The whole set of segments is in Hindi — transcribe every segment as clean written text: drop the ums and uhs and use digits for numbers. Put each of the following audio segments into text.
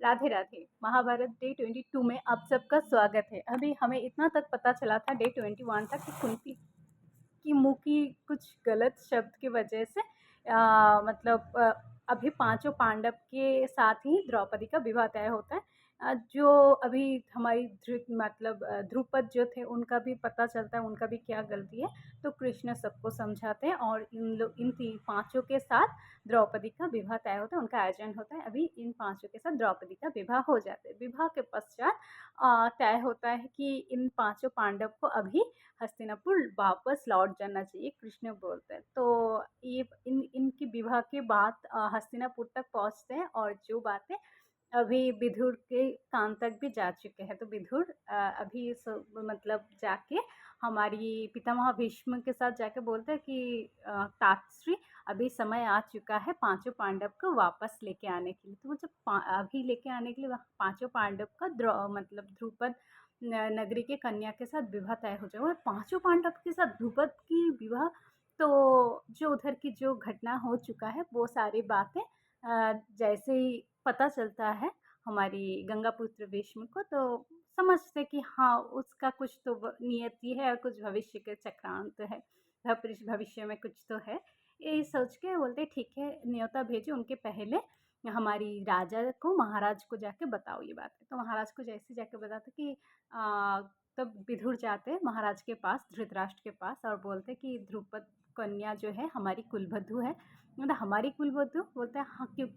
राधे राधे। महाभारत डे 22 में आप सबका स्वागत है। अभी हमें इतना तक पता चला था डे 21 तक कि कुंती की मुँह की कुछ गलत शब्द की वजह से मतलब अभी पांचों पांडव के साथ ही द्रौपदी का विवाह तय होता है। जो अभी हमारी ध्रुपद जो थे उनका भी पता चलता है उनका भी क्या गलती है। तो कृष्ण सबको समझाते हैं और इन पांचों के साथ द्रौपदी का विवाह तय होता है, उनका आयोजन होता है। अभी इन पांचों के साथ द्रौपदी का विवाह हो जाता है। विवाह के पश्चात तय होता है कि इन पांचों पांडव को अभी हस्तिनापुर वापस लौट जाना चाहिए, कृष्ण बोलते हैं। तो ये इनकी विवाह के बाद हस्तिनापुर तक पहुंचते हैं और जो बातें अभी विदुर के कान तक भी जा चुके हैं। तो विदुर अभी मतलब जाके हमारी पितामह भीष्म के साथ जाके बोलते हैं कि तातश्री अभी समय आ चुका है पांचों पांडव को वापस लेके आने के लिए। तो वो जब अभी लेके आने के लिए पांचों पांडव का मतलब ध्रुपद नगरी के कन्या के साथ विवाह तय हो जाए और पांचों पांडव के साथ ध्रुपद की विवाह। तो जो उधर की जो घटना हो चुका है वो सारी बातें जैसे ही पता चलता है हमारी गंगापुत्र भीष्म को, तो समझते कि हाँ उसका कुछ तो नियति है और कुछ भविष्य के चक्रांत है, भविष्य में कुछ तो है। ये सोच के बोलते ठीक है न्योता भेजो, उनके पहले हमारी राजा को महाराज को जाके बताओ ये बात है। तो महाराज को जैसे जाके बताते कि तब विदुर जाते महाराज के पास, धृतराष्ट्र के पास, और बोलते कि ध्रुपद कन्या जो है हमारी कुलवधू है। मतलब हमारी कुलवधू? बोलते हैं हाँ, क्यों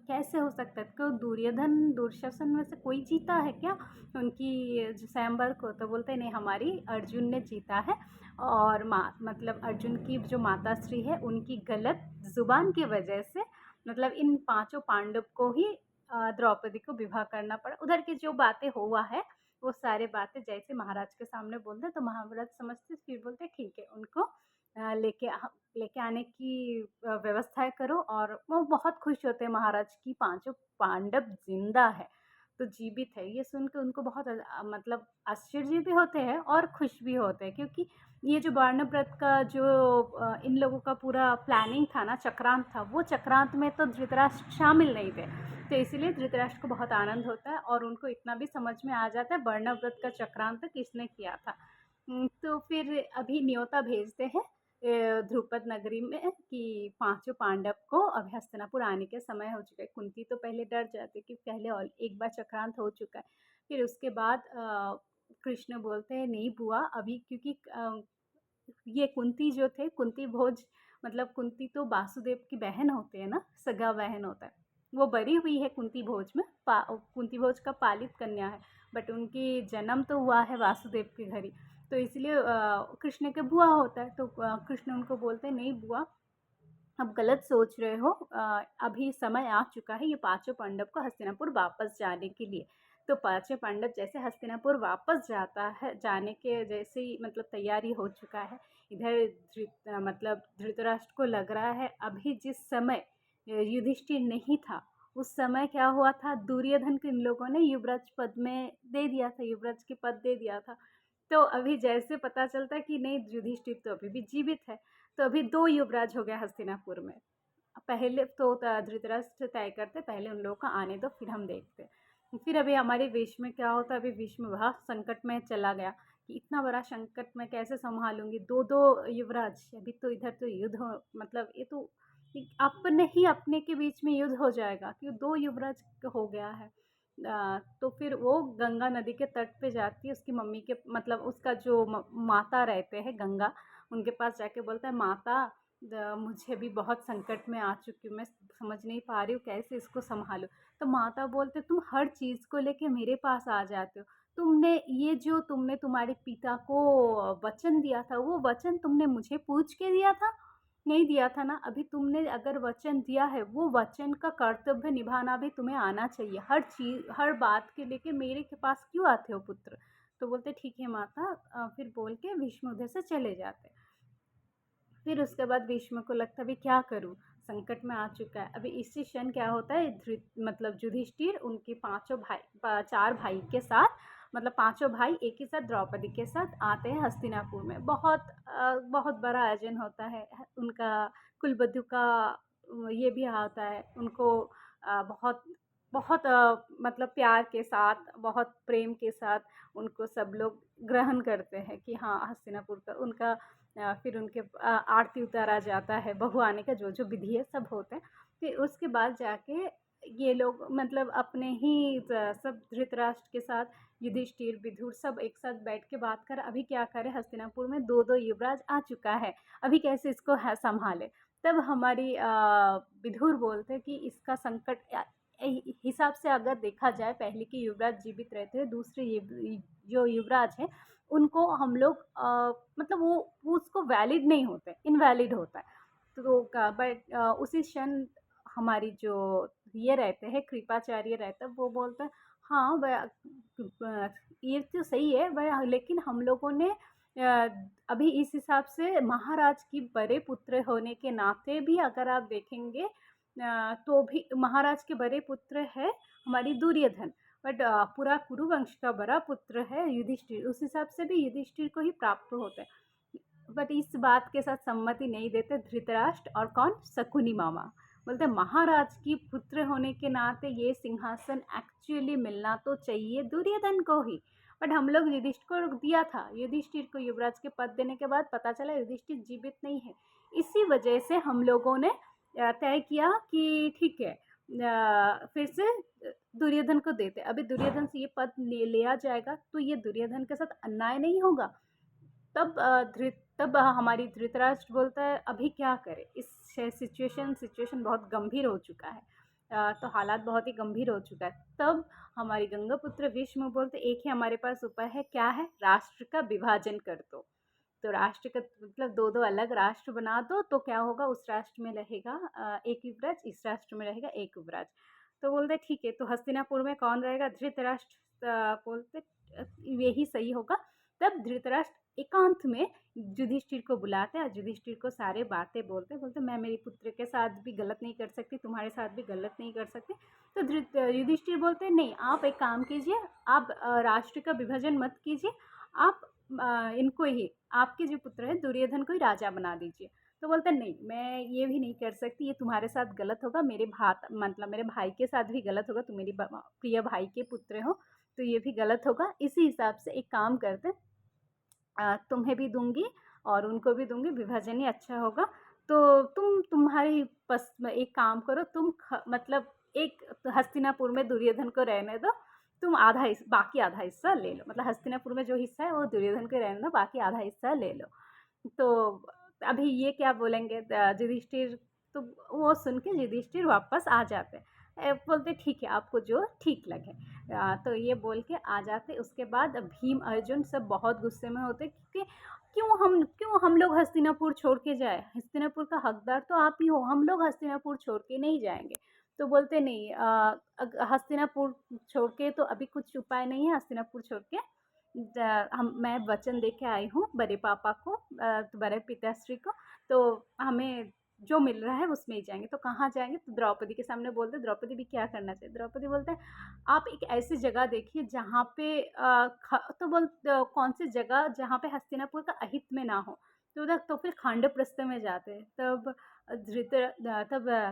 कैसे हो सकता है? क्यों दुर्योधन दुशासन में से कोई जीता है क्या उनकी स्वयंवर को? तो बोलते हैं नहीं, हमारी अर्जुन ने जीता है और मतलब अर्जुन की जो माताश्री है उनकी गलत जुबान की वजह से मतलब इन पांचों पांडव को ही द्रौपदी को विवाह करना पड़ा। उधर की जो बातें हुआ है वो सारी बातें जैसे महाराज के सामने बोलते तो महाराज समझते, फिर बोलते ठीक है उनको लेके आने की व्यवस्थाएं करो। और वो बहुत खुश होते हैं महाराज की पांचों पांडव जिंदा है, तो जीवित है। ये सुन के उनको बहुत मतलब आश्चर्य भी होते हैं और खुश भी होते हैं, क्योंकि ये जो वर्णव्रत का जो इन लोगों का पूरा प्लानिंग था ना, चक्रांत था, वो चक्रांत में तो धृतराष्ट्र शामिल नहीं थे। तो इसीलिए धृतराष्ट्र को बहुत आनंद होता है और उनको इतना भी समझ में आ जाता है वर्णव्रत का चक्रांत किसने किया था। तो फिर अभी न्योता भेजते हैं ध्रुपद नगरी में कि पांचों पांडव को अब हस्तिनापुर आने के समय हो चुका है। कुंती तो पहले डर जाती कि पहले और एक बार चक्रांत हो चुका है। फिर उसके बाद कृष्ण बोलते हैं नहीं बुआ अभी, क्योंकि ये कुंती जो थे, कुंती भोज, मतलब कुंती तो वासुदेव की बहन होते हैं ना, सगा बहन होता है। वो बरी हुई है कुंती भोज में, कुंती भोज का पालित कन्या है, बट उनकी जन्म तो हुआ है वासुदेव के घर ही। तो इसलिए कृष्ण के बुआ होता है। तो कृष्ण उनको बोलते हैं नहीं बुआ, अब गलत सोच रहे हो, अभी समय आ चुका है ये पांचों पांडव को हस्तिनापुर वापस जाने के लिए। तो पांचों पांडव जैसे हस्तिनापुर वापस जाता है, जाने के जैसे ही मतलब तैयारी हो चुका है, इधर मतलब धृतराष्ट्र को लग रहा है अभी जिस समय युधिष्ठिर नहीं था उस समय क्या हुआ था, दुर्योधन को इन लोगों ने युवराज पद में दे दिया था, युवराज के पद दे दिया था। तो अभी जैसे पता चलता है कि नहीं युधिष्ठिर तो अभी भी जीवित है, तो अभी 2 युवराज हो गए हस्तिनापुर में। पहले तो धृतराष्ट्र तय करते, पहले उन लोगों को आने दो फिर हम देखते। फिर अभी हमारे विष में क्या होता है, अभी विष में बहुत संकट में चला गया कि इतना बड़ा संकट मैं कैसे संभालूंगी, 2-2 युवराज। अभी तो इधर तो युद्ध हो, मतलब ये तो अपने ही अपने के बीच में युद्ध हो जाएगा, क्यों 2 युवराज हो गया है। तो फिर वो गंगा नदी के तट पे जाती है, उसकी मम्मी के मतलब उसका जो माता रहते हैं गंगा, उनके पास जाके बोलता है माता मुझे भी बहुत संकट में आ चुकी हूँ, मैं समझ नहीं पा रही हूँ कैसे इसको संभालूं। तो माता बोलते तुम हर चीज़ को लेके मेरे पास आ जाते हो, तुमने ये जो तुमने तुम्हारे पिता को वचन दिया था वो वचन तुमने मुझे पूछ के दिया था, नहीं दिया था ना। अभी तुमने अगर वचन दिया है वो वचन का कर्तव्य निभाना भी तुम्हें आना चाहिए। हर चीज़ हर बात के लेके मेरे के पास क्यों आते हो पुत्र। तो बोलते ठीक है माता, फिर बोल के भीष्म उधर से चले जाते। फिर उसके बाद भीष्म को लगता है अभी क्या करूं, संकट में आ चुका है। अभी इसी क्षण क्या होता है, मतलब युधिष्ठिर उनके पांचों भाई 4 भाई के साथ, मतलब पांचों भाई एक ही साथ द्रौपदी के साथ आते हैं हस्तिनापुर में। बहुत बड़ा आयोजन होता है उनका, कुलवधु का ये भी आता है उनको बहुत बहुत मतलब प्यार के साथ, बहुत प्रेम के साथ उनको सब लोग ग्रहण करते हैं कि हाँ, हस्तिनापुर का उनका फिर उनके आरती उतारा जाता है, बहू आने का जो-जो विधि है सब होते हैं। फिर उसके बाद जाके ये लोग मतलब अपने ही सब धृतराष्ट्र के साथ युधिष्ठिर, विदुर सब एक साथ बैठ के बात कर अभी क्या करें, हस्तिनापुर में 2-2 युवराज आ चुका है, अभी कैसे इसको है संभालें। तब हमारी विदुर बोलते हैं कि इसका संकट हिसाब से अगर देखा जाए, पहले के युवराज जीवित रहते हैं, दूसरे जो युवराज हैं उनको हम लोग मतलब वो उसको वैलिड नहीं होते, इनवैलिड होता है। तो बट उसी क्षण हमारी जो ये रहते हैं कृपाचार्य रहता है, वो बोलता है हाँ ये तो सही है लेकिन हम लोगों ने अभी इस हिसाब से महाराज की बड़े पुत्र होने के नाते भी अगर आप देखेंगे तो भी महाराज के बड़े पुत्र है हमारी दुर्योधन, बट पूरा कुरुवंश का बड़ा पुत्र है युधिष्ठिर, उस हिसाब से भी युधिष्ठिर को ही प्राप्त होता है। बट इस बात के साथ सम्मति नहीं देते धृतराष्ट्र और कौन, शकुनी मामा। बोलते महाराज की पुत्र होने के नाते ये सिंहासन एक्चुअली मिलना तो चाहिए दुर्योधन को ही, बट हम लोग युधिष्ठिर को दिया था, युधिष्ठिर को युवराज के पद देने के बाद पता चला युधिष्ठिर जीवित नहीं है। इसी वजह से हम लोगों ने तय किया कि ठीक है फिर से दुर्योधन को देते। अभी दुर्योधन से ये पद लिया जाएगा तो ये दुर्योधन के साथ अन्याय नहीं होगा। तब हमारी धृतराष्ट्र बोलता है अभी क्या करें, इस सिचुएशन बहुत गंभीर हो चुका है। तो हालात बहुत ही गंभीर हो चुका है। तब हमारी गंगापुत्र भीष्म बोलते एक ही हमारे पास उपाय है, क्या है, राष्ट्र का विभाजन कर दो। तो राष्ट्र का मतलब दो दो अलग राष्ट्र बना दो तो क्या होगा, उस राष्ट्र में रहेगा एक युवराज, इस राष्ट्र में रहेगा एक युवराज। तो बोलते ठीक है, तो हस्तिनापुर में कौन रहेगा, धृतराष्ट्र बोलते यही सही होगा। तब धृतराष्ट्र एकांत में युधिष्ठिर को बुलाते हैं, युधिष्ठिर को सारे बातें बोलते मैं मेरी पुत्र के साथ भी गलत नहीं कर सकती, तुम्हारे साथ भी गलत नहीं कर सकती। तो युधिष्ठिर बोलते नहीं, आप एक काम कीजिए, आप राष्ट्र का विभाजन मत कीजिए, आप इनको ही, आपके जो पुत्र है दुर्योधन को ही राजा बना दीजिए। तो बोलते नहीं, मैं ये भी नहीं कर सकती, ये तुम्हारे साथ गलत होगा, मेरे मतलब मेरे भाई के साथ भी गलत होगा, तुम मेरी प्रिय भाई के पुत्र हो तो ये भी गलत होगा। इसी हिसाब से एक काम करते, तुम्हें भी दूंगी और उनको भी दूंगी, विभाजन ही अच्छा होगा। तो तुम्हारी एक काम करो, मतलब एक हस्तिनापुर में दुर्योधन को रहने दो, तुम बाकी आधा हिस्सा ले लो, मतलब हस्तिनापुर में जो हिस्सा है वो दुर्योधन को रहने दो, बाकी आधा हिस्सा ले लो। तो अभी ये क्या बोलेंगे युधिष्ठिर, तो वो सुन के युधिष्ठिर वापस आ जाते हैं। बोलते ठीक है, आपको जो ठीक लगे। तो ये बोल के आ जाते। उसके बाद भीम अर्जुन सब बहुत गुस्से में होते क्योंकि क्यों हम लोग हस्तिनापुर छोड़ के जाए, हस्तिनापुर का हकदार तो आप ही हो, हम लोग हस्तिनापुर छोड़ के नहीं जाएंगे। तो बोलते नहीं, हस्तिनापुर छोड़ के तो अभी कुछ उपाय नहीं है, हस्तिनापुर छोड़ के मैं वचन दे के आई हूँ बड़े पापा को, बड़े पिताश्री को, तो हमें जो मिल रहा है उसमें ही जाएंगे। तो कहाँ जाएंगे, तो द्रौपदी के सामने बोलते, द्रौपदी भी क्या करना चाहिए, द्रौपदी बोलते हैं आप एक ऐसी जगह देखिए जहाँ पे कौन सी जगह जहाँ पे हस्तिनापुर का अहित में ना हो। तो उधर तो फिर खांडप्रस्थ में जाते हैं। तब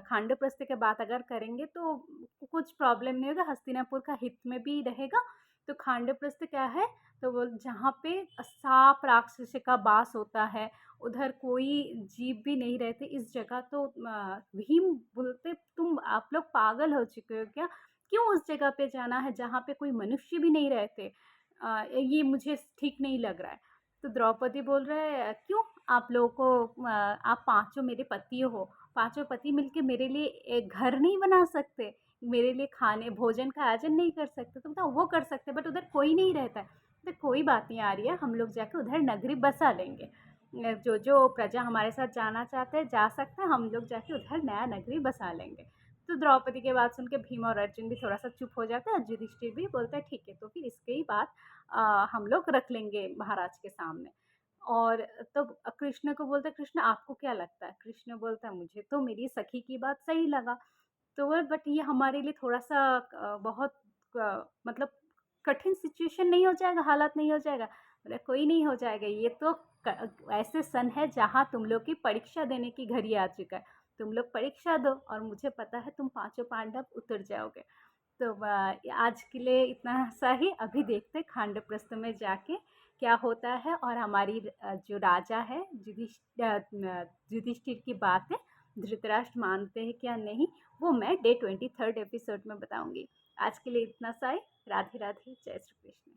खांडप्रस्थ के बात अगर करेंगे तो कुछ प्रॉब्लम नहीं होगा, हस्तिनापुर का हित में भी रहेगा। तो खांडप्रस्थ क्या है, तो वो जहाँ पे सांप राक्षस का वास होता है, उधर कोई जीव भी नहीं रहते इस जगह। तो भीम बोलते तुम आप लोग पागल हो चुके हो क्या, क्यों उस जगह पे जाना है जहाँ पे कोई मनुष्य भी नहीं रहते, ये मुझे ठीक नहीं लग रहा है। तो द्रौपदी बोल रहे हैं क्यों, आप लोगों को आप पांचों मेरे पति हो, पांचों पति मिलके मेरे लिए एक घर नहीं बना सकते, मेरे लिए खाने भोजन का आयोजन नहीं कर सकते। तो बताओ वो कर सकते बट उधर कोई नहीं रहता है। तो कोई बात नहीं आ रही है, हम लोग जाके उधर नगरी बसा लेंगे, जो जो प्रजा हमारे साथ जाना चाहते हैं जा सकते हैं, हम लोग जाके उधर नया नगरी बसा लेंगे। तो द्रौपदी के बात सुन के भीम और अर्जुन भी थोड़ा सा चुप हो जाते हैं, युधिष्ठिर भी बोलता है ठीक है, तो फिर इसकी ही बात हम लोग रख लेंगे महाराज के सामने। और तब कृष्ण को बोलते, कृष्ण आपको क्या लगता है, कृष्ण बोलता है मुझे तो मेरी सखी की बात सही लगा, तो वो बट ये हमारे लिए थोड़ा सा बहुत मतलब कठिन सिचुएशन नहीं हो जाएगा, हालात नहीं हो जाएगा, बोले कोई नहीं हो जाएगा, ये तो ऐसे सन है जहाँ तुम लोग की परीक्षा देने की घड़ी आ चुका है, तुम लोग परीक्षा दो और मुझे पता है तुम पांचों पांडव उतर जाओगे। तो आज के लिए इतना सा ही। अभी देखते खांडवप्रस्थ में जाके क्या होता है, और हमारी जो राजा है युधिष्ठिर की बात है धृतराष्ट्र मानते हैं क्या नहीं, वो मैं डे 23rd एपिसोड में बताऊंगी। आज के लिए इतना सा ही। राधे राधे, जय श्री कृष्ण।